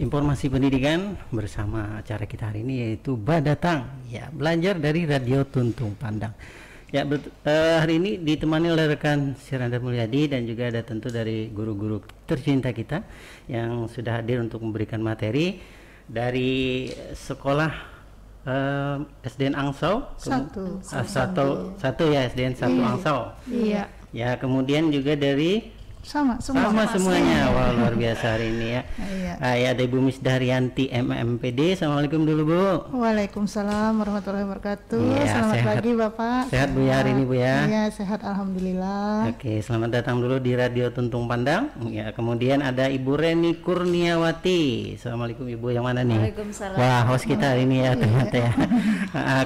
informasi pendidikan bersama acara kita hari ini yaitu Badatang, ya, belajar dari Radio Tuntung Pandang. Ya, hari ini ditemani oleh rekan Siranda Mulyadi dan juga ada tentu dari guru-guru tercinta kita yang sudah hadir untuk memberikan materi dari sekolah SDN Angsau satu ya, SDN 1 Angsau. Iya. Ya, kemudian juga dari sama semuanya. Wah, luar biasa hari ini ya. Iya. Ya, ada Ibu Misdahrianti MMPD. Assalamualaikum dulu, Bu. Waalaikumsalam warahmatullahi wabarakatuh. Ya, selamat sehat. pagi Bapak. Sehat Bu ya hari ini Bu ya. Iya, sehat alhamdulillah. Oke, selamat datang dulu di Radio Tuntung Pandang. Ya, kemudian ada Ibu Reni Kurniawati. Assalamualaikum Ibu, yang mana nih? Waalaikumsalam. Wah, host kita hari ini ya ternyata ya.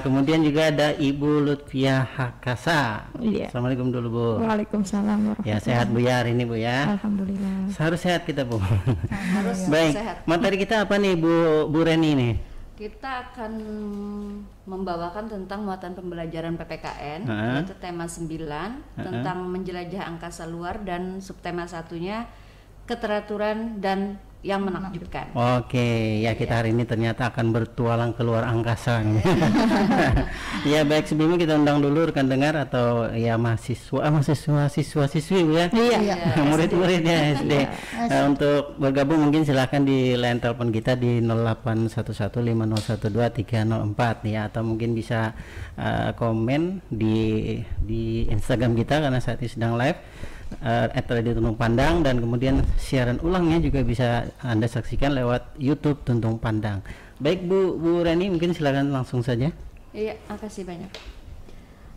Kemudian juga ada Ibu Lutfiah Hakasa. Iya. Assalamualaikum dulu Bu. Waalaikumsalam warahmatullahi. Ya, sehat Bu ya hari ini Bu ya. Alhamdulillah. Harus sehat kita Bu. Harus Baik, sehat. materi kita apa nih Bu Reni nih? Kita akan membawakan tentang muatan pembelajaran PPKN, yaitu tema 9 tentang menjelajah angkasa luar, dan subtema satunya keteraturan dan yang menakjubkan. Oke, ya kita hari ini ternyata akan bertualang keluar angkasa. Ya, baik, sebelumnya kita undang dulu rekan dengar atau ya siswa-siswi ya. Iya. Murid-muridnya SD. Untuk bergabung mungkin silahkan di line telepon kita di 081150123004 ya, atau mungkin bisa komen di Instagram kita karena saat ini sedang live Radio Tuntung Pandang, dan kemudian siaran ulangnya juga bisa Anda saksikan lewat YouTube Tuntung Pandang. Baik Bu Reni, mungkin silakan langsung saja. Iya, makasih banyak.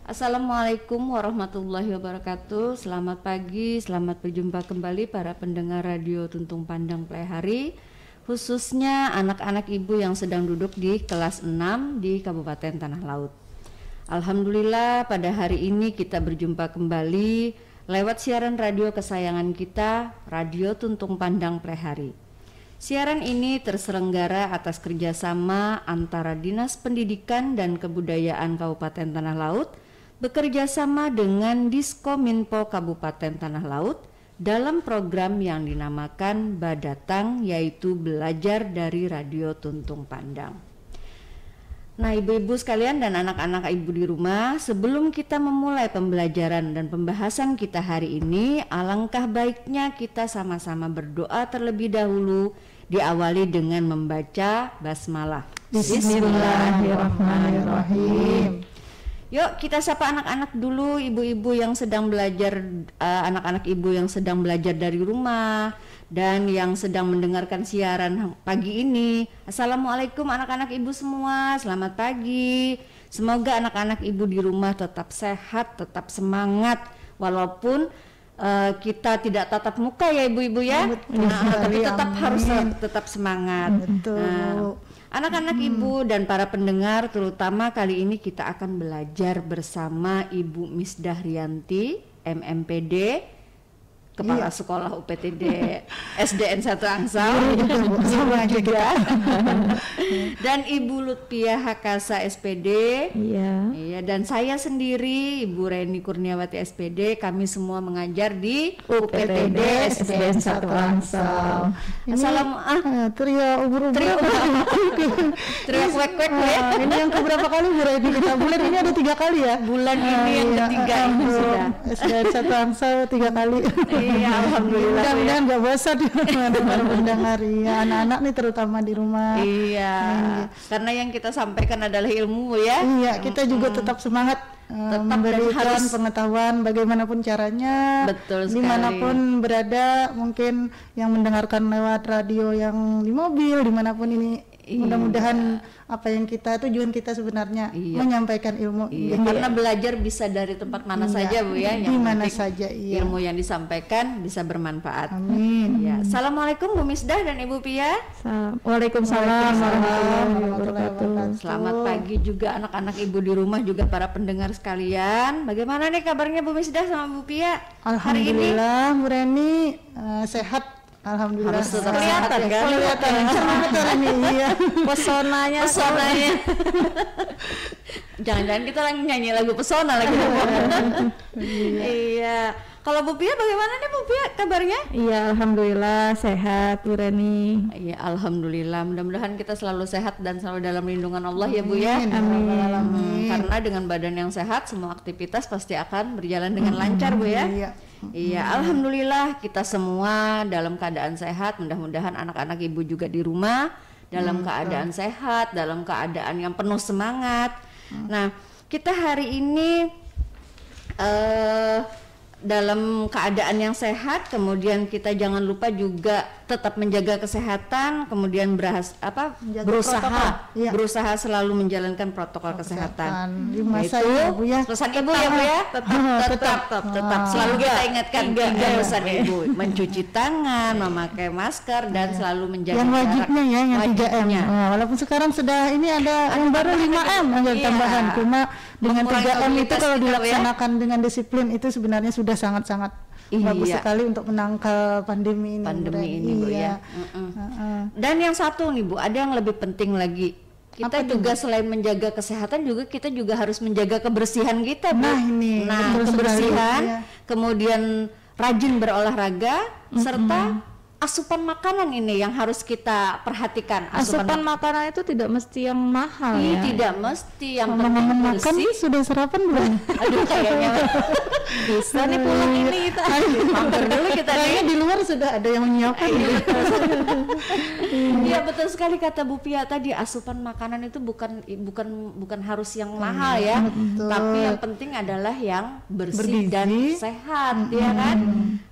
Assalamualaikum warahmatullahi wabarakatuh. Selamat pagi, selamat berjumpa kembali para pendengar Radio Tuntung Pandang Playhari, khususnya anak-anak ibu yang sedang duduk di kelas 6 di Kabupaten Tanah Laut. Alhamdulillah pada hari ini kita berjumpa kembali lewat siaran radio kesayangan kita, Radio Tuntung Pandang Playhari. Siaran ini terselenggara atas kerjasama antara Dinas Pendidikan dan Kebudayaan Kabupaten Tanah Laut bekerja sama dengan Diskominfo Kabupaten Tanah Laut dalam program yang dinamakan Badatang, yaitu belajar dari Radio Tuntung Pandang. Nah, ibu-ibu sekalian dan anak-anak ibu di rumah, sebelum kita memulai pembelajaran dan pembahasan kita hari ini, alangkah baiknya kita sama-sama berdoa terlebih dahulu, diawali dengan membaca basmalah. Bismillahirrahmanirrahim. Yuk kita sapa anak-anak dulu, ibu-ibu yang sedang belajar, anak-anak ibu yang sedang belajar dari rumah dan yang sedang mendengarkan siaran pagi ini. Assalamualaikum anak-anak ibu semua, selamat pagi. Semoga anak-anak ibu di rumah tetap sehat, tetap semangat, walaupun kita tidak tatap muka ya ibu-ibu ya. Tapi tetap harus tetap semangat. Betul. Anak-anak ibu dan para pendengar, terutama kali ini kita akan belajar bersama Ibu Misdahrianti MMPD, Kepala Sekolah UPTD SDN 1 Angsau sama juga. Dan Ibu Lutfiah Hakasa SPD. Iya, dan saya sendiri Ibu Reni Kurniawati SPD. Kami semua mengajar di UPTD SDN 1 Angsau. Assalamualaikum. Trio ubur-ubur. Trio kuek-kuek ya. Ini yang keberapa kali Bu Reni kita? Bulan ini ada 3 kali ya? Bulan ini yang ketiga ini sudah. SDN 1 Angsau 3 kali. Iya, alhamdulillah. Mudah-mudahan nggak bosan para pendengar ya, anak-anak nih terutama di rumah. Iya. Karena yang kita sampaikan adalah ilmu ya. Iya, kita juga tetap semangat memberikan pengetahuan bagaimanapun caranya. Betul sekali. Dimanapun berada, mungkin yang mendengarkan lewat radio yang di mobil, dimanapun ini. Mudah-mudahan apa yang tujuan kita sebenarnya menyampaikan ilmu. Karena belajar bisa dari tempat mana saja Bu ya. Di mana saja. Ilmu yang disampaikan bisa bermanfaat. Amin. Ya. Assalamualaikum Bu Misdah dan Ibu Pia. Waalaikumsalam warahmatullahi wabarakatuh. Selamat pagi juga anak-anak ibu di rumah, juga para pendengar sekalian. Bagaimana nih kabarnya Bu Misdah sama Bu Pia hari ini? Alhamdulillah Bu Reni sehat. Alhamdulillah. Harus tetap kelihatan kan? Kelihatan semangat ini. Iya. Pesonanya. Jangan-jangan kita lagi nyanyi lagu pesona lagi. Iya. Kalau Bu Pia bagaimana nih Bu Pia kabarnya? Iya, alhamdulillah sehat Bu Reni. Iya, alhamdulillah. Mudah-mudahan kita selalu sehat dan selalu dalam lindungan Allah ya Bu ya. Amin. Karena dengan badan yang sehat semua aktivitas pasti akan berjalan dengan lancar Bu ya. Iya. Iya, alhamdulillah kita semua dalam keadaan sehat. Mudah-mudahan anak-anak Ibu juga di rumah dalam keadaan sehat, dalam keadaan yang penuh semangat. Nah, kita hari ini dalam keadaan yang sehat, kemudian kita jangan lupa juga tetap menjaga kesehatan, kemudian Menjaga berusaha protokol. Iya. berusaha selalu menjalankan protokol kesehatan. Di masa Yaitu ya Bu ya. pesan Ibu ya Bu ya, tetap selalu kita ingatkan tiga pesan Ibu: mencuci tangan, memakai masker, dan selalu menjaga Yang jarak. wajibnya ya, yang 3M. Wajibnya. Nah, walaupun sekarang sudah ini ada yang baru 5M ada Iya. tambahan. Cuma dengan Mengurangi 3M itu mobilitas kalau kita, Bu, ya. dilaksanakan dengan disiplin itu sebenarnya sudah sangat-sangat bagus Iya. sekali untuk menangkal pandemi ini. Pandemi Bu. ini Bu ya. Iya. Dan yang satu nih Bu, ada yang lebih penting lagi. Kita juga selain menjaga kesehatan juga kita juga harus menjaga kebersihan kita Bu. Nah, ini, Nah, betul sekali, kebersihan, iya. kemudian rajin berolahraga serta asupan makanan ini yang harus kita perhatikan. Asupan makanan itu tidak mesti yang mahal ya. tidak mesti, yang penting Ngomong-ngomong makan bersih. sudah sarapan belum? Aduh kayaknya bisa nih pulang ini kita. Mampir dulu kita nih. Kayaknya di luar sudah ada yang menyiapkan. Iya betul sekali kata Bu Pia tadi, asupan makanan itu bukan harus yang mahal ya, tapi yang penting adalah yang bersih Bergizi. dan sehat ya kan.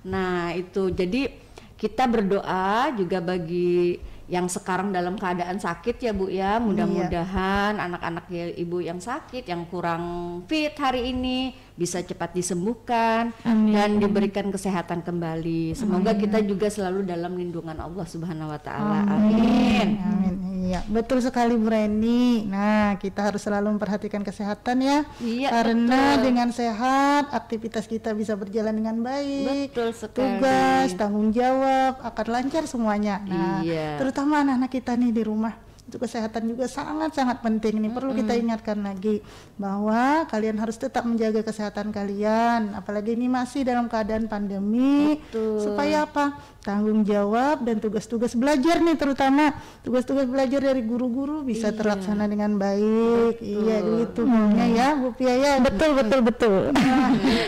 Nah itu jadi kita berdoa juga bagi yang sekarang dalam keadaan sakit ya Bu ya, mudah-mudahan anak-anak Ibu yang sakit, yang kurang fit hari ini bisa cepat disembuhkan. Amin. Dan diberikan kesehatan kembali. Semoga kita juga selalu dalam lindungan Allah Subhanahu wa taala. Amin. Amin. Iya, betul sekali Bu Reni. Nah, kita harus selalu memperhatikan kesehatan ya. Iya, Karena betul. dengan sehat, aktivitas kita bisa berjalan dengan baik. Betul sekali. Tugas, tanggung jawab akan lancar semuanya. Nah, Iya. terutama anak-anak kita nih di rumah. Itu kesehatan juga sangat-sangat penting nih. Perlu kita ingatkan lagi bahwa kalian harus tetap menjaga kesehatan kalian. Apalagi ini masih dalam keadaan pandemi. Supaya apa? Tanggung jawab dan tugas-tugas belajar nih, terutama tugas-tugas belajar dari guru-guru bisa terlaksana dengan baik. Iya gitu maunya ya Bu Pia ya. Betul.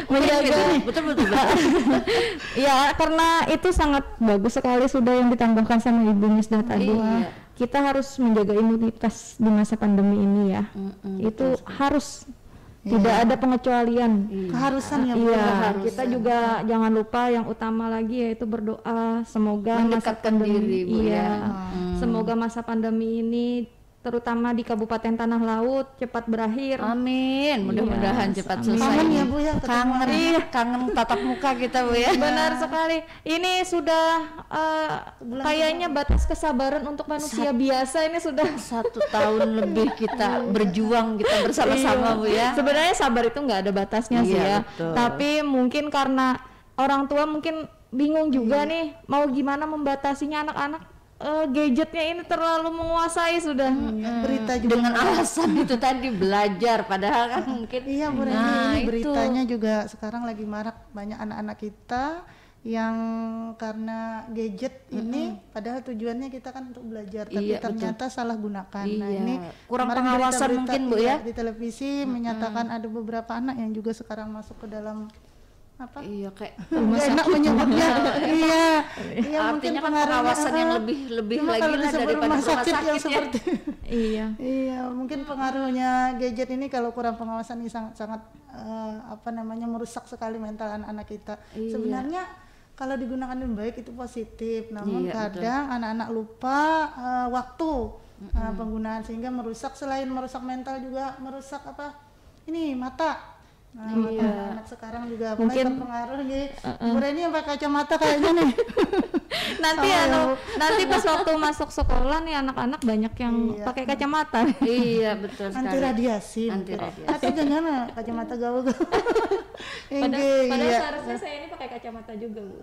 Menjaga betul. ya, karena itu sangat bagus sekali sudah yang ditambahkan sama Ibu Misda tadi. Iya. Kita harus menjaga imunitas di masa pandemi ini ya. Itu harus tidak ada pengecualian. Keharusan ya Bu. Iya, kita juga jangan lupa yang utama lagi yaitu berdoa semoga masa Mendekatkan pandemi diri, Bu, iya, ya. semoga masa pandemi ini terutama di Kabupaten Tanah Laut cepat berakhir. Amin. Mudah-mudahan cepat selesai. Kangen ya Bu ya ketemu. Kangen tatap muka kita Bu ya. Benar sekali. Ini sudah kayaknya batas kesabaran untuk manusia biasa ini sudah 1 tahun lebih kita berjuang, kita bersama-sama Bu ya. Sebenarnya sabar itu nggak ada batasnya sih Iya, ya. betul. Tapi mungkin karena orang tua mungkin bingung juga nih mau gimana membatasinya anak-anak. Gadgetnya ini terlalu menguasai sudah. Berita juga Dengan alasan itu tadi belajar, padahal kan mungkin iya Bu Reni, Nah, ini itu. beritanya juga sekarang lagi marak, banyak anak-anak kita yang karena gadget ini padahal tujuannya kita kan untuk belajar tapi Iya, ternyata salah gunakan. Nah, Iya. ini Kurang kemarin pengawasan berita-berita, mungkin, Bu, iya, ya? di televisi menyatakan ada beberapa anak yang juga sekarang masuk ke dalam apa? Iya kayak Nggak enak menyebutnya. Iya. Iya, mungkin artinya kan pengaruhnya, pengawasan yang lebih cuma lagi kalau lah disebut daripada rumah sakit yang ya. seperti Iya. Iya, mungkin pengaruhnya gadget ini kalau kurang pengawasan ini sangat merusak sekali mental anak-anak kita. Iya. Sebenarnya kalau digunakan dengan baik itu positif, namun Iya, kadang anak-anak lupa waktu penggunaan sehingga merusak, selain merusak mental juga merusak ini mata. Nah, mata anak sekarang juga mulai Mungkin, terpengaruh. Jadi Bu Reni yang pakai kacamata kayaknya nih. Nanti Sama ya, Bu. nanti pas waktu masuk sekolah nih anak-anak banyak yang pakai kacamata. Iya betul sekali. Anti radiasi. Anti mungkin. radiasi. Atau jangan kacamata gaul-gaul. Padahal Iya. seharusnya saya ini pakai kacamata juga, Bu.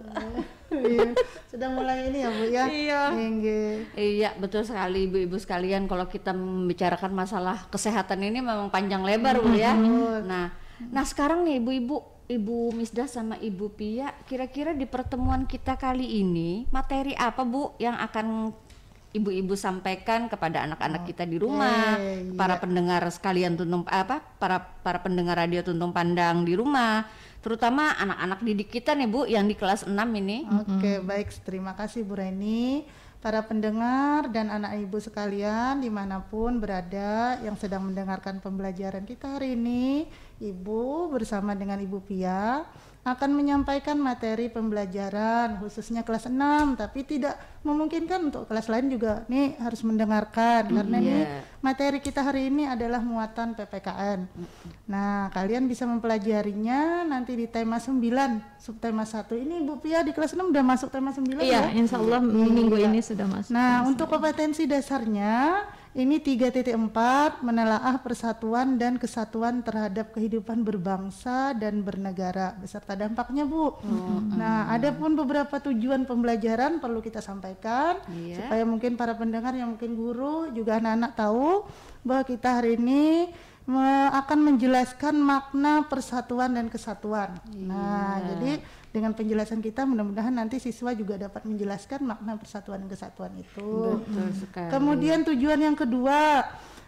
Iya. Sudah mulai ini ya Bu ya. Iya. Iya betul sekali ibu-ibu sekalian, kalau kita membicarakan masalah kesehatan ini memang panjang lebar Bu ya. Nah sekarang nih ibu-ibu Ibu Misdah sama Ibu Pia, kira-kira di pertemuan kita kali ini materi apa Bu yang akan ibu-ibu sampaikan kepada anak-anak kita di rumah, para pendengar sekalian para pendengar radio Tuntung Pandang di rumah, terutama anak-anak didik kita nih Bu yang di kelas 6 ini. Oke, baik, terima kasih Bu Reni. Para pendengar dan anak ibu sekalian dimanapun berada yang sedang mendengarkan pembelajaran kita hari ini, Ibu bersama dengan Ibu Pia akan menyampaikan materi pembelajaran khususnya kelas 6, tapi tidak memungkinkan untuk kelas lain juga nih harus mendengarkan karena ini materi kita hari ini adalah muatan PPKN. Nah, kalian bisa mempelajarinya nanti di tema 9, subtema 1. Ini Ibu Pia di kelas 6 udah masuk tema 9 Iya, ya? insya Allah minggu ini sudah masuk. Nah, untuk kompetensi dasarnya ini 3.4 menelaah persatuan dan kesatuan terhadap kehidupan berbangsa dan bernegara beserta dampaknya Bu. Nah, ada pun beberapa tujuan pembelajaran perlu kita sampaikan supaya mungkin para pendengar yang mungkin guru juga anak-anak tahu bahwa kita hari ini akan menjelaskan makna persatuan dan kesatuan. Nah, jadi dengan penjelasan kita mudah-mudahan nanti siswa juga dapat menjelaskan makna persatuan dan kesatuan itu. Betul sekali. Kemudian tujuan yang kedua,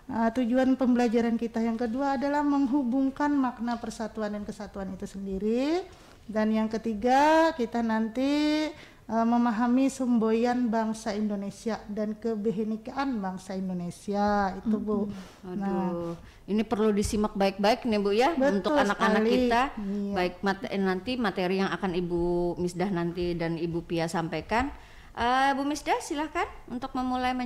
tujuan pembelajaran kita yang kedua adalah menghubungkan makna persatuan dan kesatuan itu sendiri. Dan yang ketiga, kita nanti memahami semboyan bangsa Indonesia dan kebinekaan bangsa Indonesia itu Bu. Aduh, ini perlu disimak baik-baik nih Bu ya, untuk anak-anak kita. Baik nanti materi yang akan Ibu Misdah nanti dan Ibu Pia sampaikan. Bu Misdah silahkan untuk memulai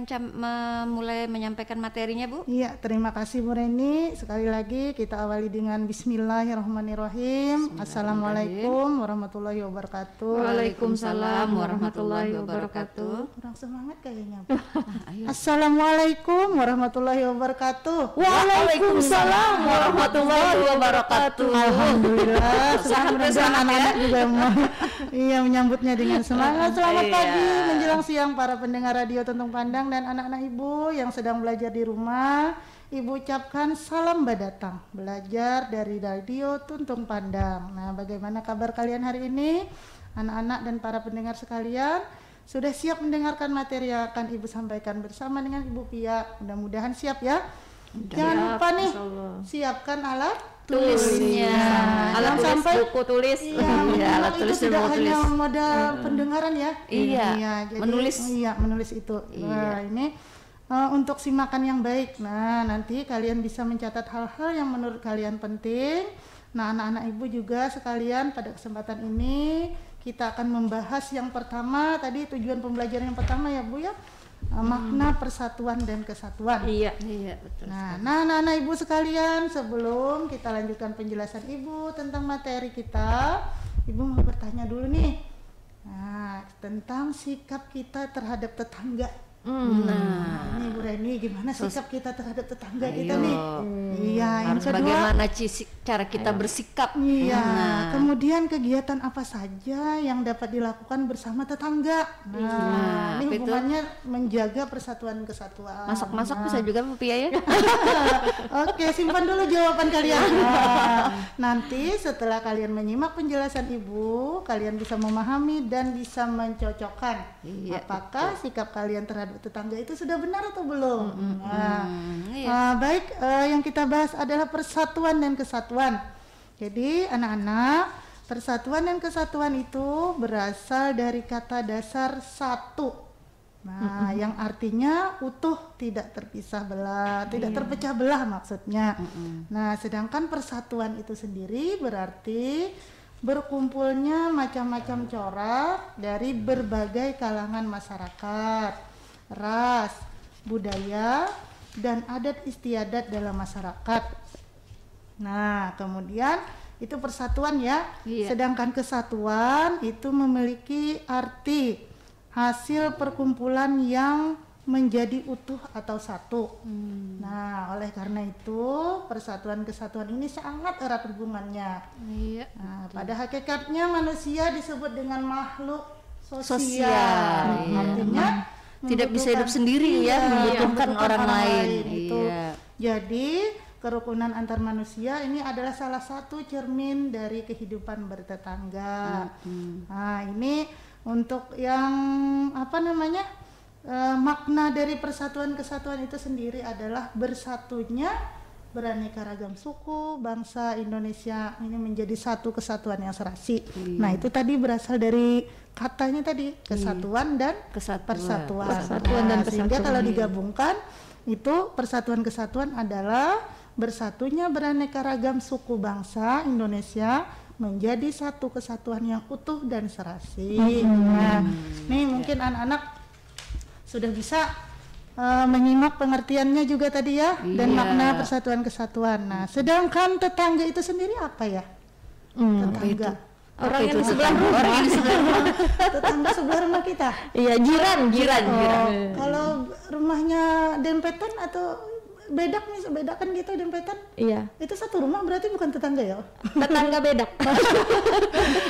menyampaikan materinya Bu. Iya, terima kasih Bu Reni. Sekali lagi kita awali dengan Bismillahirrahmanirrahim. Assalamualaikum warahmatullahi wabarakatuh. Waalaikumsalam warahmatullahi wabarakatuh. Kurang semangat kayaknya. Assalamualaikum warahmatullahi wabarakatuh. Waalaikumsalam warahmatullahi wabarakatuh. Alhamdulillah, anak-anak juga menyambutnya dengan semangat. Selamat pagi menjelang siang para pendengar radio Tuntung Pandang dan anak-anak ibu yang sedang belajar di rumah. Ibu ucapkan salam badatang, belajar dari radio Tuntung Pandang. Nah, bagaimana kabar kalian hari ini? Anak-anak dan para pendengar sekalian, sudah siap mendengarkan materi yang akan Ibu sampaikan bersama dengan Ibu Pia? Mudah-mudahan siap ya. Jangan lupa nih, siapkan alat tulisnya, alat tulis, sampai buku tulis. Iya, alat tulis itu dan tidak buku hanya tulis. modal pendengaran ya. Iya, jadi, menulis. Menulis itu. Nah, ini untuk simakan yang baik. Nah, nanti kalian bisa mencatat hal-hal yang menurut kalian penting. Nah, anak-anak ibu juga sekalian pada kesempatan ini kita akan membahas yang pertama tadi, tujuan pembelajaran yang pertama ya Bu ya. Makna persatuan dan kesatuan. Iya betul. Nah, anak-anak ibu sekalian, sebelum kita lanjutkan penjelasan ibu tentang materi kita, ibu mau bertanya dulu nih. Nah, tentang sikap kita terhadap tetangga. Nah, ini Bu Reni, gimana sikap kita terhadap tetangga kita nih? Iya, yang harus kedua, bagaimana cara kita bersikap. iya, kemudian kegiatan apa saja yang dapat dilakukan bersama tetangga. Nah, ini hubungannya menjaga persatuan dan kesatuan. Masak-masak bisa juga Bu Pia ya. Oke, simpan dulu jawaban kalian. Nanti setelah kalian menyimak penjelasan Ibu, kalian bisa memahami dan bisa mencocokkan apakah sikap kalian terhadap tetangga itu sudah benar atau belum. Baik, yang kita bahas adalah persatuan dan kesatuan. Jadi anak-anak, persatuan dan kesatuan itu berasal dari kata dasar satu. Nah, yang artinya utuh, tidak terpisah belah, tidak terpecah belah maksudnya. Nah, sedangkan persatuan itu sendiri berarti berkumpulnya macam-macam corak dari berbagai kalangan masyarakat, ras, budaya, dan adat istiadat dalam masyarakat. Nah, kemudian itu persatuan ya. Sedangkan kesatuan itu memiliki arti hasil perkumpulan yang menjadi utuh atau satu. Nah, oleh karena itu persatuan kesatuan ini sangat erat hubungannya. Nah, pada hakikatnya manusia disebut dengan makhluk sosial. Artinya tidak bisa hidup sendiri ya, membutuhkan orang lain. Itu. Jadi kerukunan antar manusia ini adalah salah satu cermin dari kehidupan bertetangga. Nah, ini untuk yang makna dari persatuan kesatuan itu sendiri adalah bersatunya beraneka ragam suku, bangsa Indonesia ini menjadi satu kesatuan yang serasi. Nah, itu tadi berasal dari katanya tadi kesatuan dan persatuan. Sehingga kalau digabungkan itu persatuan kesatuan adalah bersatunya beraneka ragam suku bangsa Indonesia menjadi satu kesatuan yang utuh dan serasi. Nah, nih mungkin anak-anak sudah bisa menyimak pengertiannya juga tadi ya, dan makna persatuan kesatuan. Nah, sedangkan tetangga itu sendiri apa ya? Tetangga. Orang yang di sebelah rumah. Tetangga sebelah rumah kita. Iya, jiran. Kalau rumahnya dempetan atau bedakan gitu dempetan. Iya. Itu satu rumah berarti bukan tetangga ya? Tetangga bedak.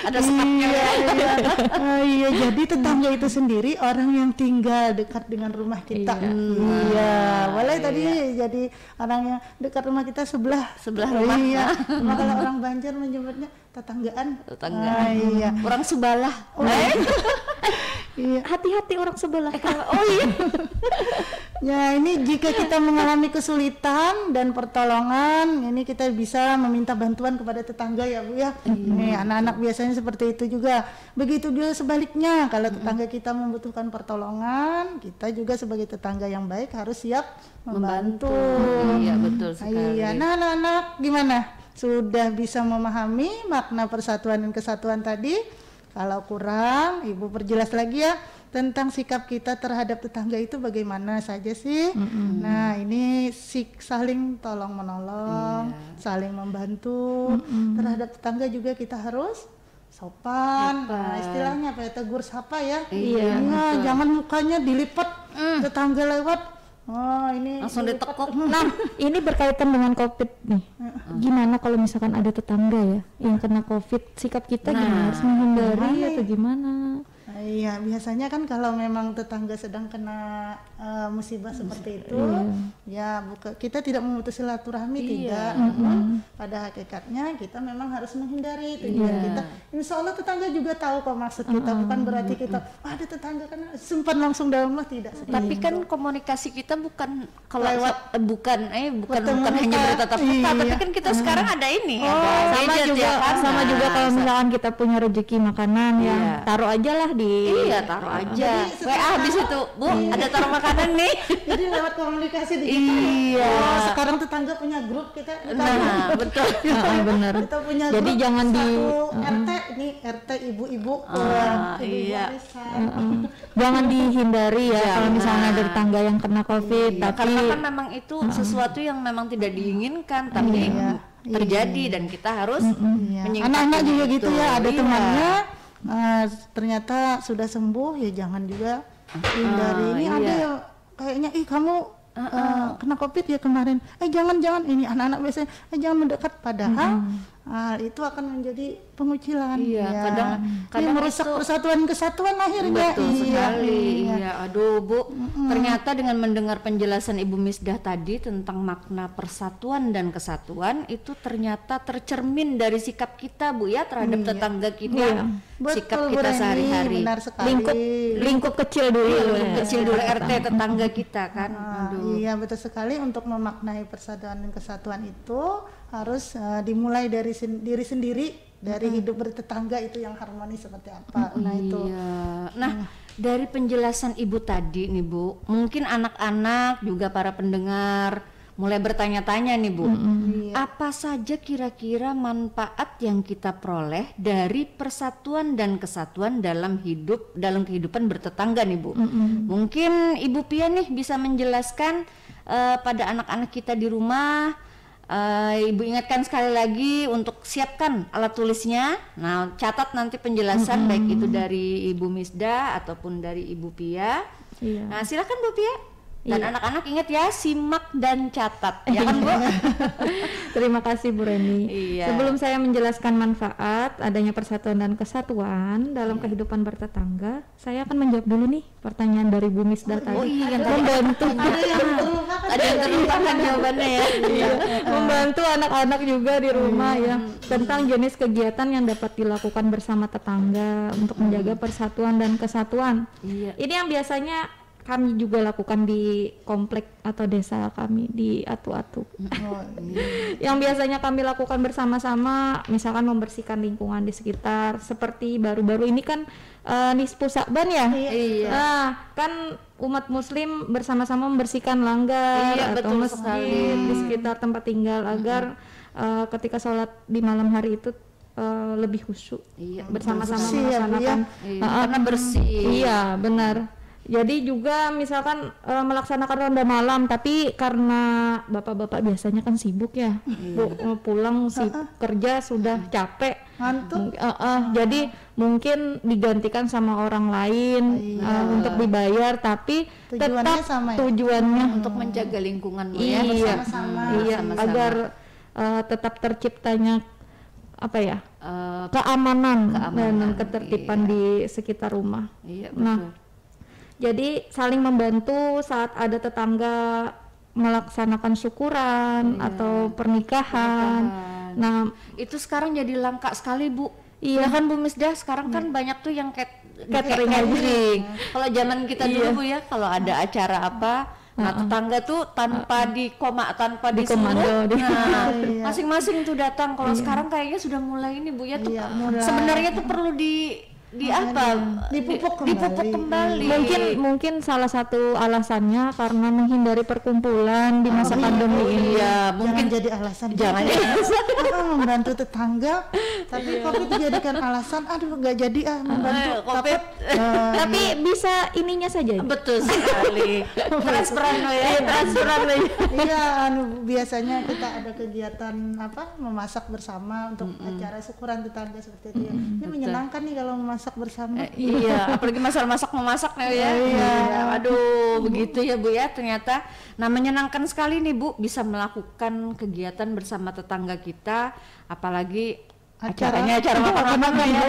Ada sepaknya. Iya, jadi tetangga itu sendiri orang yang tinggal dekat dengan rumah kita. Iya, boleh tadi jadi orang yang dekat rumah kita sebelah rumah. Iya. Cuma kalau orang Banjar menyebutnya tetanggaan. Iya. Orang Subalah. Iya. Hati-hati orang sebelah. Ya, ini jika kita mengalami kesulitan dan pertolongan, ini kita bisa meminta bantuan kepada tetangga ya Bu ya. Nih anak-anak biasanya seperti itu juga. Begitu juga sebaliknya, kalau tetangga kita membutuhkan pertolongan, kita juga sebagai tetangga yang baik harus siap membantu. Iya, betul sekali. Iya, nah anak-anak gimana? Sudah bisa memahami makna persatuan dan kesatuan tadi? Kalau kurang, Ibu perjelas lagi ya tentang sikap kita terhadap tetangga itu bagaimana saja sih. Nah, ini saling tolong menolong, saling membantu. Terhadap tetangga juga kita harus sopan. Nah, istilahnya apa ya, tegur sapa ya. Iya. Nah, jangan mukanya dilipat tetangga lewat. Oh, ini langsung ditekuk. Nah, ini berkaitan dengan COVID nih. Gimana kalau misalkan ada tetangga ya yang kena COVID, sikap kita gimana? Harus menghindari atau gimana? Iya, biasanya kan kalau memang tetangga sedang kena musibah seperti itu, ya kita tidak memutus silaturahmi, tidak. Pada hakikatnya kita memang harus menghindari tujuan kita. Insya Allah tetangga juga tahu kok maksud kita, bukan berarti kita ada tetangga kan simpan langsung dalam rumah, tidak. Tapi kan komunikasi kita bukan kalau bukan hanya bertatap muka, tapi kan kita sekarang ada ini. Sama juga, sama juga kalau misalkan kita punya rezeki makanan ya, taruh aja lah di. Iya, taruh aja. WA habis itu, Bu, ada taruh makanan nih. Jadi lewat komunikasi digital. Iya. Sekarang tetangga punya grup kita. Nah, betul. Benar. Kita punya Jadi grup jangan di RT, ini RT ibu-ibu. Iya. Jangan dihindari ya kalau misalnya ada tetangga yang kena COVID, tapi karena kan memang itu sesuatu yang memang tidak diinginkan, tapi terjadi dan kita harus menyingkapnya. Anak-anak juga gitu ya, ada temannya ternyata sudah sembuh, ya jangan juga hindari. Ini ada yang kayaknya kamu kena COVID ya kemarin, jangan ini anak-anak biasanya jangan mendekat, padahal itu akan menjadi pengucilan. Kadang merusak persatuan kesatuan akhirnya. Betul sekali. Aduh Bu, ternyata dengan mendengar penjelasan Ibu Misdah tadi tentang makna persatuan dan kesatuan, itu ternyata tercermin dari sikap kita Bu ya terhadap tetangga kita. Sikap kita sehari-hari. Benar sekali. lingkup kecil dulu. Iya. RT tetangga kita kan. Iya, betul sekali. Untuk memaknai persatuan dan kesatuan itu harus dimulai dari diri sendiri, dari hidup bertetangga itu yang harmonis seperti apa. Nah, dari penjelasan Ibu tadi nih Bu, mungkin anak-anak juga para pendengar mulai bertanya-tanya nih Bu, apa saja kira-kira manfaat yang kita peroleh dari persatuan dan kesatuan dalam kehidupan bertetangga nih Bu? Mungkin Ibu Pia nih bisa menjelaskan pada anak-anak kita di rumah. Ibu ingatkan sekali lagi untuk siapkan alat tulisnya. Nah, catat nanti penjelasan baik itu dari Ibu Misdah ataupun dari Ibu Pia. Nah, silakan Bu Pia. Dan Iya. anak-anak ingat ya, simak dan catat, ya kan Bu? Terima kasih Bu Reni. Iya. Sebelum saya menjelaskan manfaat adanya persatuan dan kesatuan dalam kehidupan bertetangga, saya akan menjawab dulu nih pertanyaan dari Bu Misdah tadi. Oh iya, yang Membantu Ada yang terlupakan jawabannya ya. membantu anak-anak juga di rumah ya tentang jenis kegiatan yang dapat dilakukan bersama tetangga untuk menjaga persatuan dan kesatuan. Iya. Ini yang biasanya kami juga lakukan di komplek atau desa kami di Atu-Atu. Yang biasanya kami lakukan bersama-sama, misalkan membersihkan lingkungan di sekitar. Seperti baru-baru ini kan Nisfu Sa'ban ya. Iya. Nah, kan umat Muslim bersama-sama membersihkan langgar Iya, atau betul masjid sekali. di sekitar tempat tinggal agar ketika sholat di malam hari itu lebih khusyuk. Iya, Bersama-sama bersih ya, Bu, melaksanakan. Iya, karena bersih. Iya, benar. Jadi juga misalkan melaksanakan ronda malam, tapi karena bapak-bapak biasanya kan sibuk ya, pulang kerja sudah capek, Ngantuk. jadi mungkin digantikan sama orang lain untuk dibayar, tapi Tujuannya tetap sama ya? tujuannya Untuk menjaga lingkungan Bu, ya. iya, bersama-sama. iya, Bersama-sama. agar tetap terciptanya apa ya, Eh, keamanan Keamanan, dan ketertiban di sekitar rumah. iya Nah, betul. jadi saling membantu saat ada tetangga melaksanakan syukuran atau pernikahan. Nah, Itu sekarang jadi langka sekali Bu. Iya. Ya kan Bu Misdah, sekarang kan banyak tuh yang Catering aja. catering. Kalau zaman kita dulu Bu ya, kalau ada acara apa, nah tetangga tuh tanpa tanpa Dikomando, disuruh, nah, Iya. masing-masing tuh datang. Kalau sekarang kayaknya sudah mulai ini Bu ya tuh, Iya, mulai. sebenarnya tuh perlu di apa? Dipupuk Dipupuk kembali. kembali. mungkin salah satu alasannya karena menghindari perkumpulan di masa pandemi ini. Iya, Mungkin mungkin jadi alasan. jangan ya. Membantu tetangga, tapi Covid dijadikan alasan. Aduh, nggak jadi membantu. Covid. Tapi bisa ininya saja. Betul sekali. Transferan lo ya, transferan lo ya. Iya, biasanya kita ada kegiatan memasak bersama untuk acara syukuran tetangga seperti itu. Ini menyenangkan nih kalau memasak bersama. Iya, apalagi masalah memasak nih ya. Iya. Aduh, begitu ya Bu ya. Ternyata menyenangkan sekali nih Bu bisa melakukan kegiatan bersama tetangga kita, apalagi acaranya acara makan-makan ya.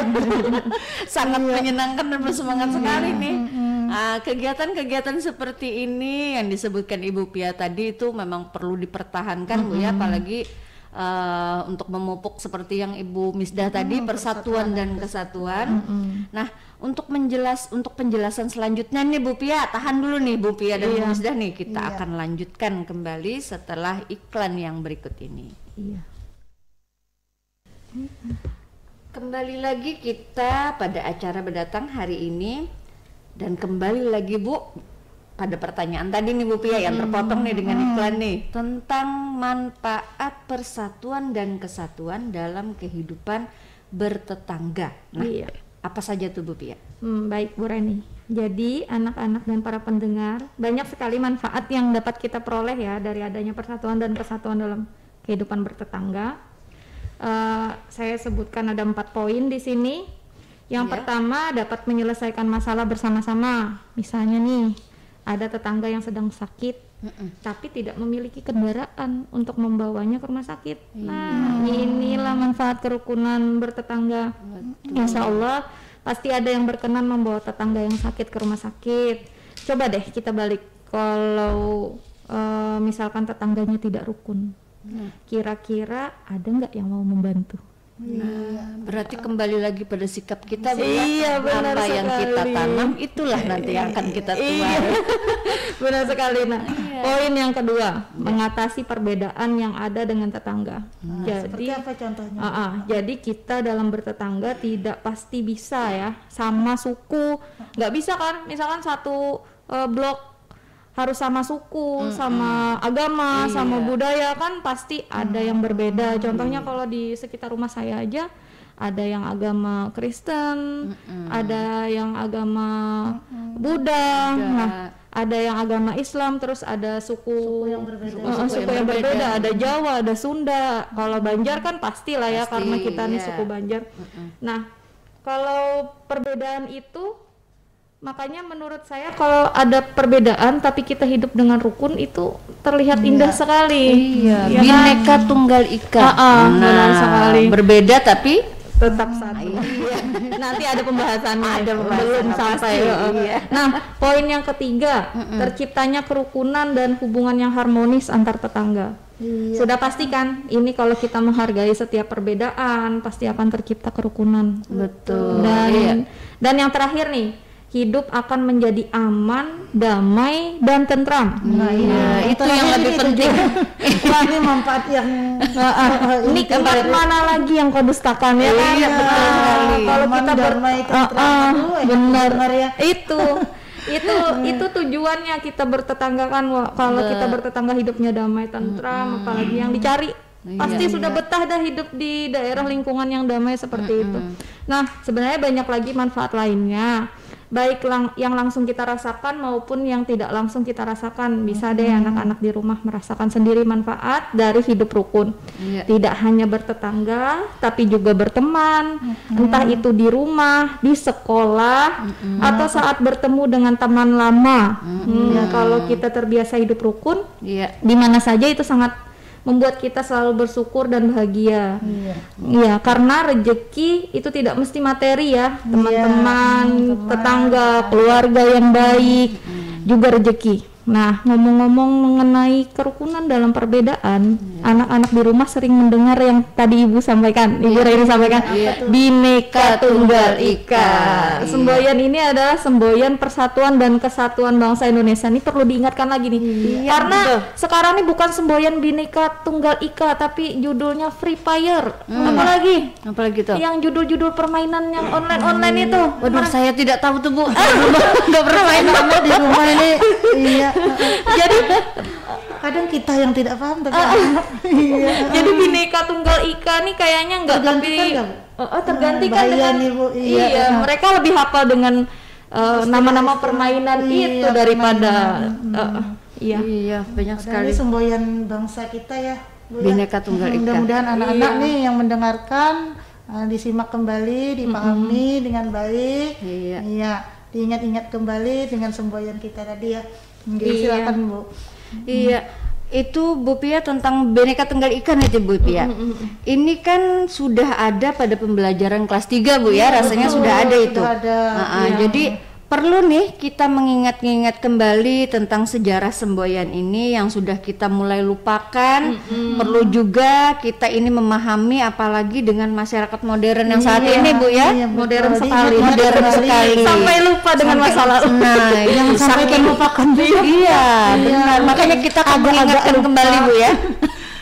Sangat menyenangkan dan bersemangat sekali nih. Kegiatan-kegiatan seperti ini yang disebutkan Ibu Pia tadi itu memang perlu dipertahankan Bu ya, apalagi untuk memupuk seperti yang Ibu Misdah tadi, persatuan dan kesatuan. Nah, untuk penjelasan selanjutnya nih Bu Pia, tahan dulu nih Bu Pia dan Bu Misdah nih, kita akan lanjutkan kembali setelah iklan yang berikut ini. Iya. Kembali lagi kita pada acara berdatang hari ini, dan kembali lagi Bu pada pertanyaan tadi nih Bu Pia yang terpotong nih dengan iklan nih, tentang manfaat persatuan dan kesatuan dalam kehidupan bertetangga. Nah, Iya. apa saja tuh Bu Pia? Baik Bu Reni. Jadi anak-anak dan para pendengar, banyak sekali manfaat yang dapat kita peroleh ya dari adanya persatuan dan kesatuan dalam kehidupan bertetangga. Saya sebutkan ada 4 poin di sini. Yang pertama, dapat menyelesaikan masalah bersama-sama. Misalnya nih, ada tetangga yang sedang sakit, tapi tidak memiliki kendaraan untuk membawanya ke rumah sakit. Nah, inilah manfaat kerukunan bertetangga. Insya Allah pasti ada yang berkenan membawa tetangga yang sakit ke rumah sakit. Coba deh kita balik, kalau misalkan tetangganya tidak rukun, kira-kira ada nggak yang mau membantu? Nah, berarti kembali lagi pada sikap kita Bu ya. Iya, benar Apa yang kita sekali. tanam itulah nanti yang akan kita tuai. Benar sekali. Nah, poin yang kedua, mengatasi perbedaan yang ada dengan tetangga. Seperti Jadi apa contohnya? jadi kita dalam bertetangga tidak pasti bisa ya sama suku, nggak bisa kan, misalkan satu blok harus sama suku, sama agama, sama budaya, kan pasti ada yang berbeda. Contohnya kalau di sekitar rumah saya aja ada yang agama Kristen, ada yang agama Buddha, nah ada yang agama Islam, terus ada suku yang berbeda, suku yang berbeda, ada Jawa, ada Sunda. Kalau Banjar kan pastilah ya, Pasti, karena kita nih iya. suku Banjar. Nah, kalau perbedaan itu Makanya menurut saya kalau ada perbedaan tapi kita hidup dengan rukun itu terlihat indah sekali. Iya, Ya kan? Bhinneka Tunggal Ika. Benar sekali. Berbeda tapi Tetap satu. Nanti ada pembahasannya. Belum sampai. Iya. Nah, poin yang ketiga, terciptanya kerukunan dan hubungan yang harmonis antar tetangga. Sudah pasti kan, ini kalau kita menghargai setiap perbedaan, pasti akan tercipta kerukunan. betul. Dan yang terakhir nih, hidup akan menjadi aman, damai, dan tentram. Iya, itu yang lebih penting. Wah, ini manfaat yang Nikmat mana lagi yang kau dustakan ya kan? Iya, betul sekali. Kalau kita damai, tentram, benar benar ya. Itu tujuannya kita bertetangga kan. Kalau kita bertetangga hidupnya damai, tentram, apalagi yang dicari. Pasti sudah betah dah hidup di daerah lingkungan yang damai seperti itu. Nah, sebenarnya banyak lagi manfaat lainnya. Baik yang langsung kita rasakan maupun yang tidak langsung kita rasakan. Bisa deh anak-anak di rumah merasakan sendiri manfaat dari hidup rukun. Tidak hanya bertetangga, tapi juga berteman. Entah itu di rumah, di sekolah, atau saat bertemu dengan teman lama. Kalau kita terbiasa hidup rukun, di mana saja itu sangat membuat kita selalu bersyukur dan bahagia. Iya, karena rezeki itu tidak mesti materi ya, teman-teman, tetangga, keluarga yang baik juga rezeki. Nah, ngomong-ngomong mengenai kerukunan dalam perbedaan, anak-anak di rumah sering mendengar yang tadi Ibu sampaikan, Ibu Raini sampaikan, Bhinneka Tunggal Ika. Semboyan ini adalah semboyan persatuan dan kesatuan bangsa Indonesia. Ini perlu diingatkan lagi nih, karena sekarang ini bukan semboyan Bhinneka Tunggal Ika, tapi judulnya Free Fire. Apalagi tuh? yang judul-judul permainan yang online itu. Waduh, saya tidak tahu tuh Bu. Nggak pernah main di rumah ini. Iya. Jadi Kadang kita yang tidak paham tapi jadi Bhinneka Tunggal Ika nih kayaknya nggak tergantikan dengan Ibu. Iya, mereka lebih hafal dengan nama-nama permainan itu daripada Iya, banyak sekali. Ini semboyan bangsa kita ya, Bu, Bhinneka Tunggal Ika. Mudah-mudahan anak-anak nih yang mendengarkan disimak kembali, dipahami dengan baik. Iya, diingat-ingat kembali dengan semboyan kita tadi ya. Silakan Bu. Iya, itu Bu Pia tentang Bhinneka Tunggal Ika itu Bu Pia. Ini kan sudah ada pada pembelajaran kelas 3 Bu ya, rasanya sudah ada itu. Jadi perlu nih kita mengingat-ingat kembali tentang sejarah semboyan ini yang sudah kita mulai lupakan. Perlu juga kita ini memahami, apalagi dengan masyarakat modern yang saat ini Bu ya, modern sekali. Sampai lupa dengan masa lalu. Nah, yang sampai melupakan juga. Iya, benar. Makanya kita mengingatkan kembali Bu ya.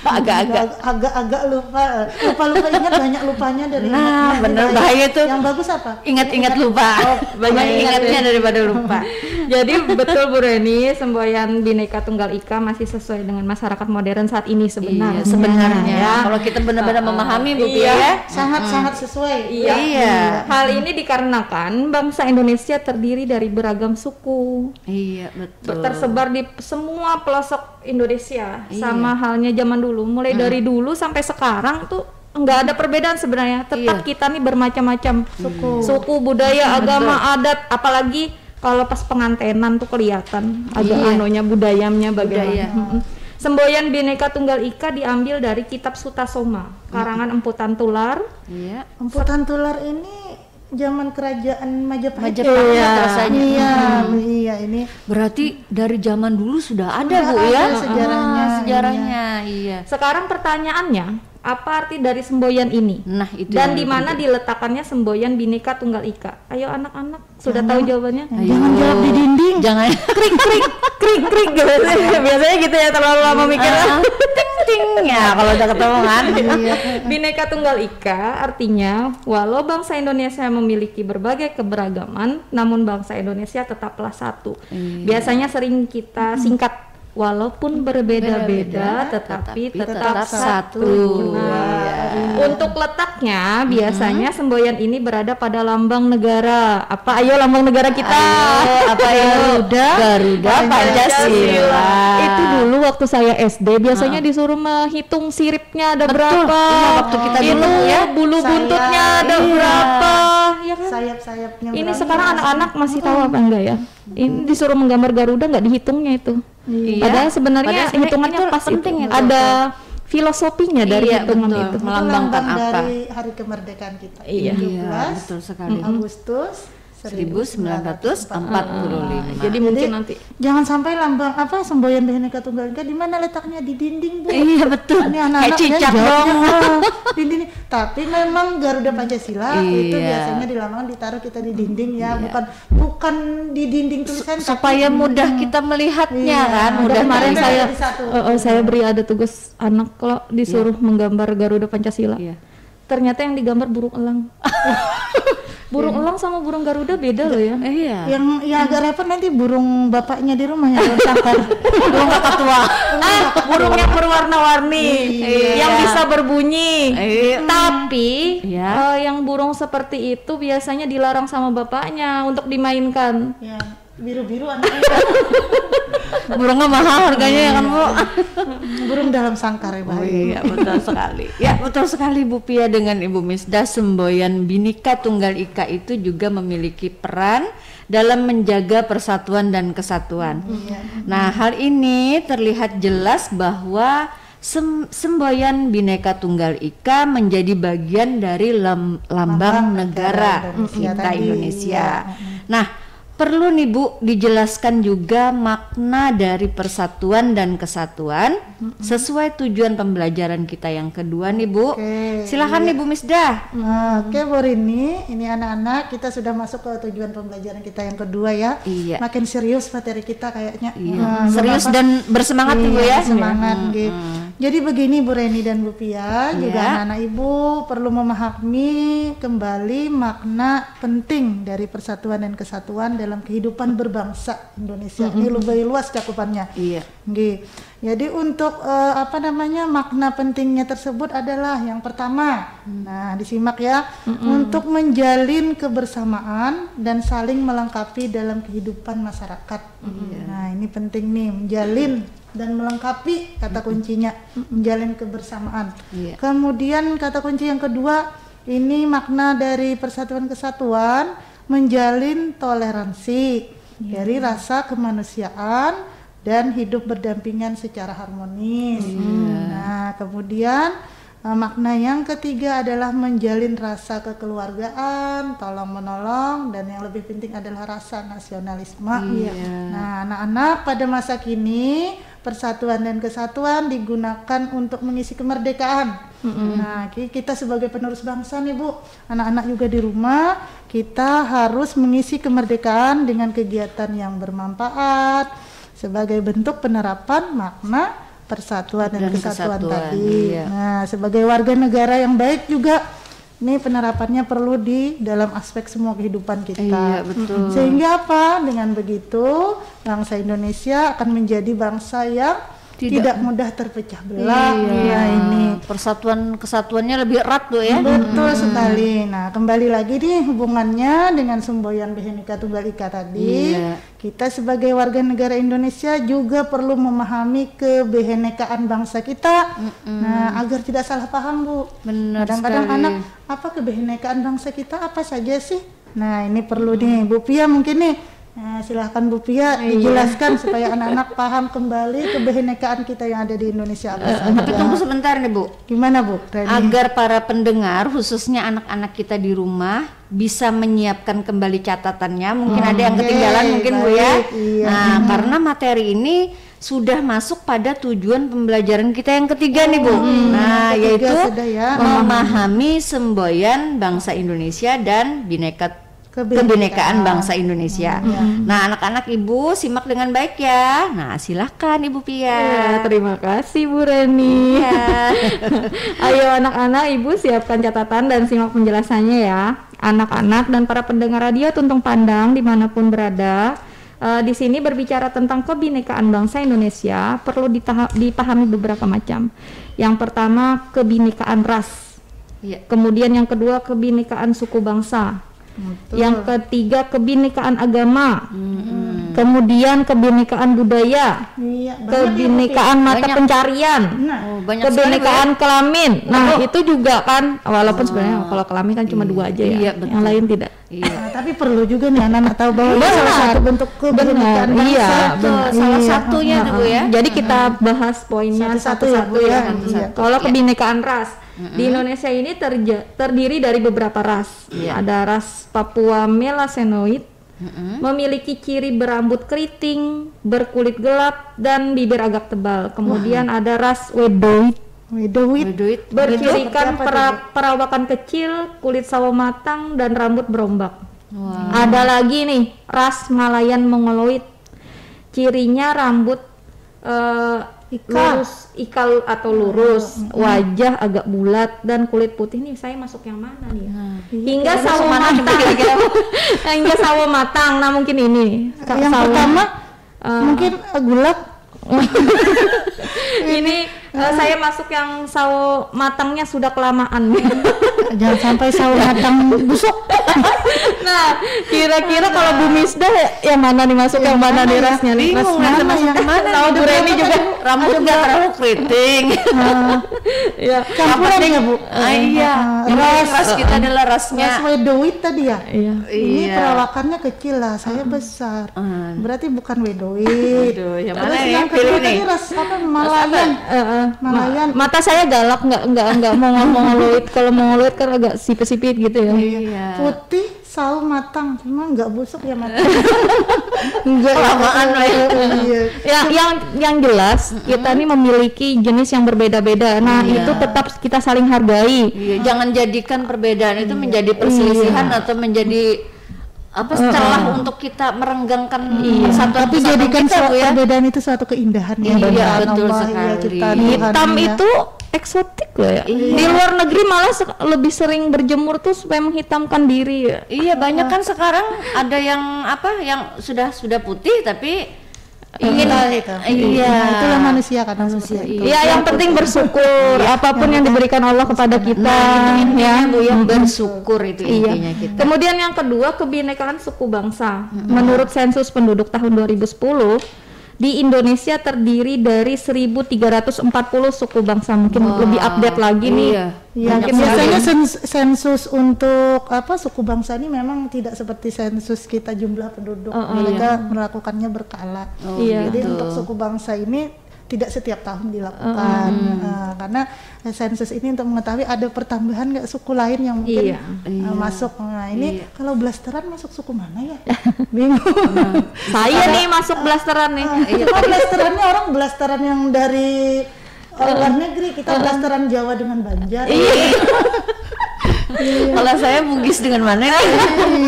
agak lupa ingat, banyak lupanya dari benar, bahaya tuh. Yang bagus apa? Ingat lupa. Banyak ingatnya daripada lupa. Jadi betul Bu Reni, semboyan Bhinneka Tunggal Ika masih sesuai dengan masyarakat modern saat ini sebenarnya. Sebenarnya kalau kita benar-benar memahami Bu ya, sangat sesuai. Iya. Hal ini dikarenakan bangsa Indonesia terdiri dari beragam suku. Iya, betul. Tersebar di semua pelosok Indonesia. Sama halnya zaman dulu. Mulai dari dulu sampai sekarang tuh nggak ada perbedaan sebenarnya. Tetap kita nih bermacam-macam suku, budaya, agama, adat. Apalagi kalau pas pengantenan tuh kelihatan agak anonya budayanya bagaimana. Semboyan Bhinneka Tunggal Ika diambil dari kitab Sutasoma karangan Emputan Tular. Emputan Tular ini zaman kerajaan Majapahit rasanya. Iya, ini berarti dari zaman dulu sudah ada Bu ya sejarahnya. Iya. Sekarang pertanyaannya, apa arti dari semboyan ini? Nah, itu. Dan di mana diletakkannya semboyan Bhinneka Tunggal Ika? Ayo anak-anak, sudah tahu jawabannya? Jangan jawab di dinding. Jangan krik biasanya gitu ya, terlalu lama mikir. Ting ya kalau udah ketemu kan. Bhinneka Tunggal Ika artinya walau bangsa Indonesia memiliki berbagai keberagaman, namun bangsa Indonesia tetaplah satu. Biasanya sering kita singkat, walaupun berbeda-beda tetapi tetap satu. Untuk letaknya biasanya semboyan ini berada pada lambang negara. Apa? Ayo lambang negara kita. Garuda Pancasila. Itu dulu waktu saya SD biasanya disuruh menghitung siripnya ada berapa. Iya, waktu kita dulu ya, bulu buntutnya ada berapa. Ya kan? sayap-sayapnya. Ini berani sekarang ya. anak-anak masih tahu apa enggak ya? Ini disuruh menggambar Garuda nggak dihitungnya itu. Iya. Padahal sebenarnya Padahal sebenarnya hitungannya itu pas penting itu. itu. Ada filosofinya dari Iya, hitungan betul. itu. Itu Melambangkan lambang apa? dari hari kemerdekaan kita. Iya. 17 betul sekali. Agustus 1945. Jadi mungkin nanti jangan sampai lambang apa semboyan Bhinneka Tunggal Ika di mana letaknya di dinding, Bu. Iya betul. Ini Kayak anak-anak cicak jawabnya, dong. di dinding. Tapi memang Garuda Pancasila itu Iya. biasanya di lambang ditaruh kita di dinding ya, bukan di dinding tulisan Supaya mudah kita melihatnya Iya. kan, Ada mudah kemarin Garuda saya jadi satu. saya beri ada tugas anak kalau disuruh menggambar Garuda Pancasila. Iya. Ternyata yang digambar burung elang. Burung elang sama burung Garuda beda loh ya. Iya. Yang agak repot nanti burung bapaknya di rumah ya, sangkar. Burung kakak tua. Burung yang berwarna-warni, Iya. yang bisa berbunyi. Iya. Tapi Iya. yang burung seperti itu biasanya dilarang sama bapaknya untuk dimainkan. Ya, biru-biru anaknya. Burungnya mahal harganya ya kan, Bu? Burung dalam sangkar ya, Oh bahaya. iya, betul sekali. Ya, betul sekali Bu Pia dengan Ibu Misdah. Semboyan Bhinneka Tunggal Ika itu juga memiliki peran dalam menjaga persatuan dan kesatuan. Nah, hal ini terlihat jelas bahwa semboyan Bhinneka Tunggal Ika menjadi bagian dari lambang negara kita tadi. Indonesia. Iya. Nah, perlu nih Bu dijelaskan juga makna dari persatuan dan kesatuan sesuai tujuan pembelajaran kita yang kedua nih Bu. Oke, Silakan nih Bu Misdah. Oke, Bu Rini, ini anak-anak kita sudah masuk ke tujuan pembelajaran kita yang kedua ya. Iya. Makin serius materi kita kayaknya. Iya. Serius dan bersemangat nih Bu ya. Semangat gitu. Jadi begini Bu Reni dan Bu Pia, juga Iya. anak-anak Ibu perlu memahami kembali makna penting dari persatuan dan kesatuan dalam kehidupan berbangsa Indonesia. Ini lebih luas cakupannya. Iya. Nggih. Jadi untuk makna pentingnya tersebut adalah yang pertama, nah disimak ya, untuk menjalin kebersamaan dan saling melengkapi dalam kehidupan masyarakat. Nah ini penting nih, menjalin dan melengkapi kata kuncinya, menjalin kebersamaan. Iya. Kemudian kata kunci yang kedua, ini makna dari persatuan kesatuan, menjalin toleransi dari rasa kemanusiaan dan hidup berdampingan secara harmonis. Nah, kemudian makna yang ketiga adalah menjalin rasa kekeluargaan, tolong menolong, dan yang lebih penting adalah rasa nasionalisme. Nah, anak-anak pada masa kini persatuan dan kesatuan digunakan untuk mengisi kemerdekaan. Nah, kita sebagai penerus bangsa nih Bu, anak-anak juga di rumah, kita harus mengisi kemerdekaan dengan kegiatan yang bermanfaat sebagai bentuk penerapan makna persatuan dan kesatuan tadi. Iya. Nah, sebagai warga negara yang baik juga ini penerapannya perlu di dalam aspek semua kehidupan kita. Iya, betul. Sehingga apa? Dengan begitu bangsa Indonesia akan menjadi bangsa yang tidak mudah terpecah belah. Iya. Nah, ini Persatuan kesatuannya lebih erat tuh ya. betul sekali. Nah, kembali lagi nih hubungannya dengan semboyan Bhinneka Tunggal Ika tadi. Iya. Kita sebagai warga negara Indonesia juga perlu memahami kebinekaan bangsa kita. Nah, agar tidak salah paham, Bu. Benar Kadang-kadang sekali. anak, apa kebinekaan bangsa kita apa saja sih? Nah, ini perlu nih, Bu Pia mungkin nih. Nah, silahkan Bu Pia dijelaskan supaya anak-anak paham kembali kebinekaan kita yang ada di Indonesia apa saja. Tapi tunggu sebentar nih Bu. Gimana Bu? Reni? Agar para pendengar khususnya anak-anak kita di rumah bisa menyiapkan kembali catatannya, mungkin ada yang ketinggalan mungkin Bu ya. baik, iya. Nah, karena materi ini sudah masuk pada tujuan pembelajaran kita yang ketiga nih Bu. Nah, ketiga yaitu sudah ya. memahami semboyan bangsa Indonesia dan kebinekaan bangsa Indonesia. Nah, anak-anak Ibu simak dengan baik ya. Nah, silahkan Ibu Pia. Ya, terima kasih Bu Reni. Ya. Ayo anak-anak, Ibu siapkan catatan dan simak penjelasannya ya. Anak-anak dan para pendengar radio Tuntung Pandang dimanapun berada, di sini berbicara tentang kebinekaan bangsa Indonesia perlu dipahami beberapa macam. Yang pertama kebinekaan ras, Iya. kemudian yang kedua kebinekaan suku bangsa, Betul. yang ketiga kebinekaan agama, Kemudian kebinekaan budaya, Iya, banyak kebinekaan mata Banyak. pencarian, Nah, Banyak kebinekaan kelamin. Nah, itu juga kan walaupun sebenarnya kalau kelamin kan cuma 2 aja ya. Iya, betul. Yang lain tidak. Iya. nah, tapi perlu juga nih anak-anak tahu bahwa itu salah satu bentuk kebinekaan Benar, bangsa. iya, Betul, salah satunya tuh Bu ya. Jadi kita bahas poinnya Satu-satu ya, Bu, ya. Iya. Kalau kebinekaan ras di Indonesia ini terdiri dari beberapa ras. Iya. Ada ras Papua Melasenoid, memiliki ciri berambut keriting, berkulit gelap dan bibir agak tebal. Kemudian ada ras Wedoid, Duit. bercirikan perawakan kecil, kulit sawo matang dan rambut berombak. Wah. Ada lagi nih ras Malayan Mongoloid, cirinya rambut lurus, ikal atau lurus, wajah agak bulat dan kulit putih. Nih saya masuk yang mana nih ya? Hingga sawo matang. Hingga sawo matang. Nah mungkin ini Yang pertama mungkin gulab. ini saya masuk yang sawo matangnya sudah kelamaan. Jangan sampai sawo matang busuk. Nah, kira-kira kalau Bu Misda yang mana nih masuk yang mana nih rasnya nih? Bingung Ras nih masuk yang mana. Tahu Bu Reni juga Rambut nggak terlalu keriting. ya. Campuran ya, Bu. Iya. Ras kita adalah rasnya. Ras Wedoid tadi ya. Iya. Ini Iya. perawakannya kecil lah, saya besar. Berarti bukan Wedoid. Aduh, yang Terus mana ya? yang Pilih kedua nih. tadi ras apa? Malayan. Malayan. Mata saya galak nggak mongoloid. Kalau mongoloid kan agak sipit-sipit gitu ya. Iya. Putih, sawo matang, cuma nggak busuk ya mata. Enggak Kelamaan lah ya. Iya. yang jelas kita nih memiliki jenis yang berbeda-beda. Nah, itu tetap kita saling hargai. Iya, jangan jadikan perbedaan itu menjadi perselisihan atau menjadi apa celah untuk kita merenggangkan persatuan Tapi persatuan jadikan kita Bu ya. perbedaan itu suatu keindahan ya. Iya, Subhanallah, betul ya, sekali. ciptaan Tuhan Hitam ya. itu eksotik loh ya. Di luar negeri malah lebih sering berjemur tuh supaya menghitamkan diri ya. Iya, banyak kan sekarang ada yang apa yang sudah putih tapi ingin Itu. iya. Nah, itulah manusia kan manusia. Ya, yang penting bersyukur apapun yang diberikan Allah kepada kita Intinya ya. Bu ya bersyukur itu Iya. intinya kita. Kemudian yang kedua, kebinekaan suku bangsa. Menurut sensus penduduk tahun 2010, di Indonesia terdiri dari 1.340 suku bangsa. Mungkin lebih update lagi nih. Iya. Ya, Banyak biasanya sekali. sensus untuk apa suku bangsa ini memang tidak seperti sensus kita jumlah penduduk. Mereka melakukannya berkala. Iya. Jadi untuk suku bangsa ini tidak setiap tahun dilakukan. Karena sensus ini untuk mengetahui ada pertambahan nggak suku lain yang mungkin masuk. Nah ini kalau blasteran masuk suku mana ya? Bingung. Saya nih masuk blasteran nih. Cuma blasterannya orang blasteran yang dari luar negeri, kita blasteran Jawa dengan Banjar. Kalau saya Bugis dengan mana nih?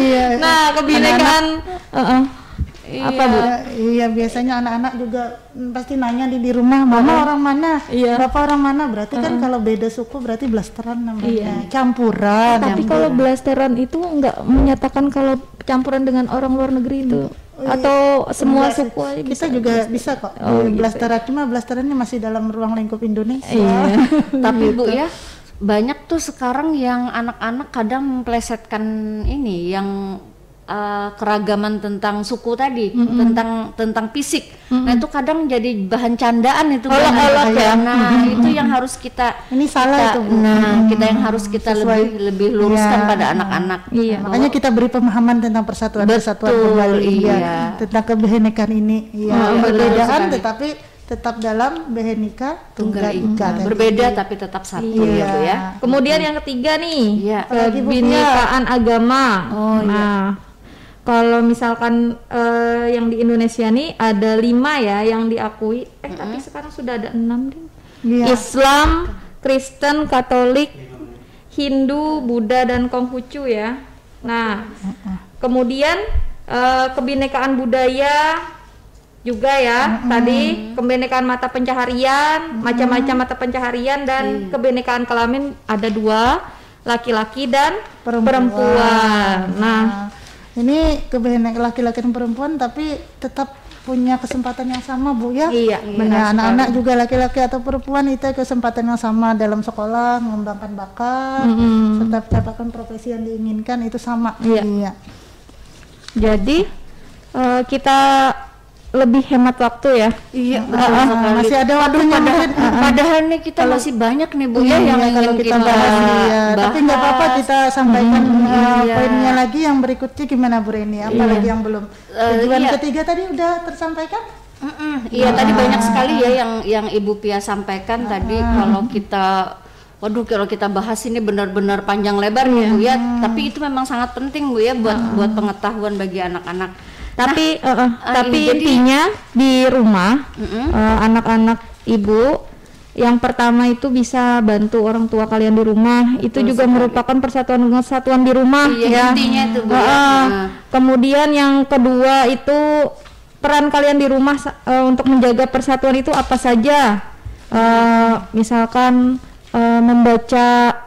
Iya. Nah, kebinekaan apa Bu? Iya, biasanya anak-anak juga pasti nanya di rumah, mama orang mana, bapak orang mana. Berarti kan kalau beda suku berarti blasteran namanya, campuran. Tapi kalau blasteran itu nggak menyatakan kalau campuran dengan orang luar negeri itu atau semua suku aja bisa. Kita juga bisa kok. Blasteran cuma blasterannya masih dalam ruang lingkup Indonesia. Iya. Tapi Bu ya banyak tuh sekarang yang anak-anak kadang memplesetkan ini yang keragaman tentang suku tadi, tentang fisik. Nah itu kadang jadi bahan candaan itu Olok-olok ya. Nah itu yang harus kita Ini salah itu, Bu. Nah kita yang harus kita lebih luruskan pada anak-anak. Iya. Makanya kita beri pemahaman tentang persatuan kembali, iya. tentang kebinekaan ini, perbedaan tetapi tetap dalam Behenika Tunggal Ika. Berbeda tapi tetap satu ya Bu ya. Kemudian yang ketiga nih, Iya. kebinekaan agama. Nah, kalau misalkan yang di Indonesia nih ada 5 ya yang diakui. Tapi sekarang sudah ada 6 deh. Iya. Islam, Kristen, Katolik, Hindu, Buddha dan Konghucu ya. Nah, kemudian kebinekaan budaya juga ya. Tadi kebinekaan mata pencaharian, macam-macam mata pencaharian dan kebinekaan kelamin ada 2, laki-laki dan perempuan. Nah, ini kebinekaan laki-laki dan perempuan tapi tetap punya kesempatan yang sama Bu ya. Iya, benar. Anak-anak juga laki-laki atau perempuan itu kesempatan yang sama dalam sekolah, mengembangkan bakat, serta mendapatkan profesi yang diinginkan itu sama. Iya. Jadi kita lebih hemat waktu ya. Iya, betul sekali. Masih ada waktunya. Padahal nih kita masih banyak nih Bu ya yang kalau ingin kita bahas. Tapi nggak apa-apa kita sampaikan poinnya lagi yang berikutnya gimana Bu Reni, apalagi yang belum. Tujuan ketiga tadi udah tersampaikan? Iya, tadi banyak sekali ya yang Ibu Pia sampaikan tadi. Kalau kita kalau kita bahas ini benar-benar panjang lebar nih Bu ya, tapi itu memang sangat penting Bu ya buat pengetahuan bagi anak-anak. Tapi intinya di rumah anak-anak ibu yang pertama itu bisa bantu orang tua kalian di rumah. Betul, itu juga sekali. Merupakan persatuan di rumah. Iya, ya. Intinya itu Bu. Kemudian yang kedua itu peran kalian di rumah untuk menjaga persatuan itu apa saja? Misalkan membaca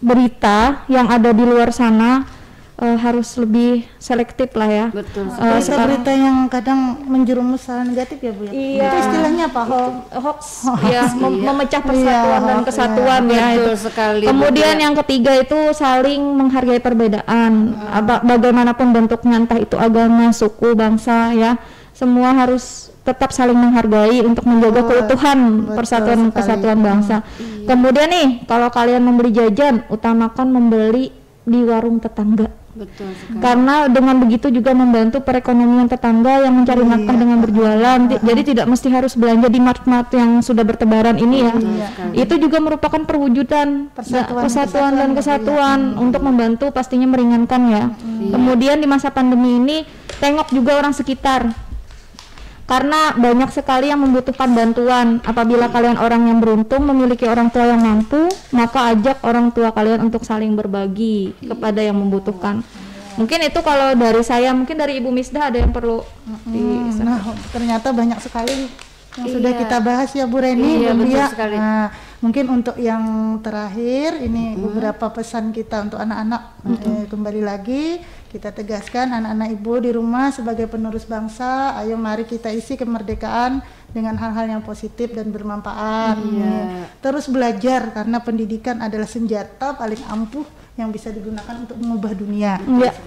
berita yang ada di luar sana. Harus lebih selektif lah ya. Betul. Berita yang kadang menjerumus hal negatif ya Bu ya. Iya. Itu istilahnya apa? Hoax. Ya, memecah persatuan dan kesatuan ya. Betul sekali. Kemudian yang ketiga itu saling menghargai perbedaan. Bagaimanapun bentuknya, entah itu agama, suku, bangsa ya. Semua harus tetap saling menghargai untuk menjaga keutuhan persatuan kesatuan bangsa. Kemudian nih, kalau kalian membeli jajan, utamakan membeli di warung tetangga. Betul sekali. Karena dengan begitu juga membantu perekonomian tetangga yang mencari nafkah dengan berjualan. Jadi tidak mesti harus belanja di mart-mart yang sudah bertebaran ini ya. Itu juga merupakan perwujudan persatuan dan kesatuan untuk membantu pastinya meringankan ya. Kemudian di masa pandemi ini tengok juga orang sekitar. Karena banyak sekali yang membutuhkan bantuan. Apabila kalian orang yang beruntung memiliki orang tua yang mampu, maka ajak orang tua kalian untuk saling berbagi kepada yang membutuhkan. Mungkin itu kalau dari saya, mungkin dari Ibu Misdah ada yang perlu Nah, ternyata banyak sekali yang sudah kita bahas ya Bu Reni. Betul sekali. Nah, mungkin untuk yang terakhir ini beberapa pesan kita untuk anak-anak. Kembali lagi kita tegaskan anak-anak ibu di rumah sebagai penerus bangsa, ayo mari kita isi kemerdekaan dengan hal-hal yang positif dan bermanfaat. Terus belajar karena pendidikan adalah senjata paling ampuh yang bisa digunakan untuk mengubah dunia.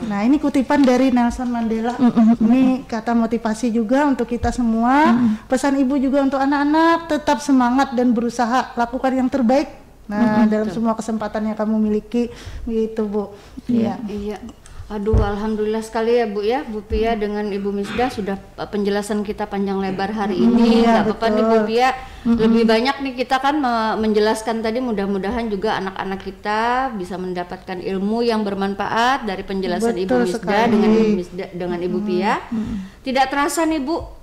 Nah, ini kutipan dari Nelson Mandela. Ini kata motivasi juga untuk kita semua. Pesan ibu juga untuk anak-anak, tetap semangat dan berusaha lakukan yang terbaik. Nah, dalam semua kesempatan yang kamu miliki, begitu Bu. Iya. Aduh, alhamdulillah sekali ya Bu ya, Bu Pia dengan Ibu Misdah sudah penjelasan kita panjang lebar hari ini. Gak apa-apa nih Bu Pia, lebih banyak nih kita kan menjelaskan tadi, mudah-mudahan juga anak-anak kita bisa mendapatkan ilmu yang bermanfaat dari penjelasan Ibu Misdah dengan Ibu Pia. Tidak terasa nih Bu,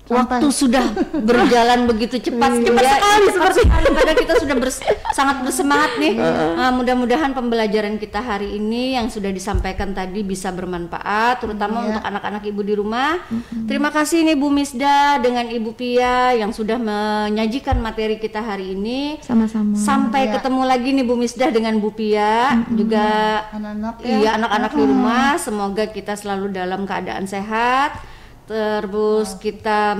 waktu sudah berjalan begitu cepat sekali seperti padahal kita sudah sangat bersemangat nih. Mudah-mudahan pembelajaran kita hari ini yang sudah disampaikan tadi bisa bermanfaat, terutama untuk anak-anak ibu di rumah. Terima kasih nih Bu Misdah dengan Ibu Pia yang sudah menyajikan materi kita hari ini. Sama-sama. Sampai ketemu lagi nih Bu Misdah dengan Bu Pia juga anak-anak di rumah. Semoga kita selalu dalam keadaan sehat. Terus kita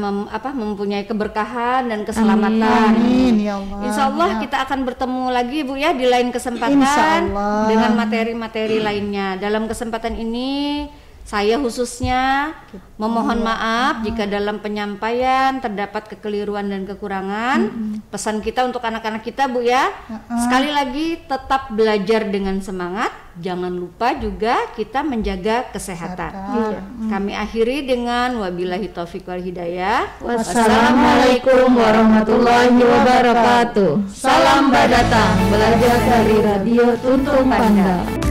mempunyai keberkahan dan keselamatan. Amin ya Allah. Insya Allah kita akan bertemu lagi Bu ya di lain kesempatan dengan materi-materi lainnya. Dalam kesempatan ini saya khususnya memohon maaf jika dalam penyampaian terdapat kekeliruan dan kekurangan. Pesan kita untuk anak-anak kita Bu ya, sekali lagi tetap belajar dengan semangat. Jangan lupa juga kita menjaga kesehatan. Kami akhiri dengan wabillahi taufiq wal hidayah. Wassalamualaikum warahmatullahi wabarakatuh. Salam Badatang, belajar dari Radio Tuntung Pandang.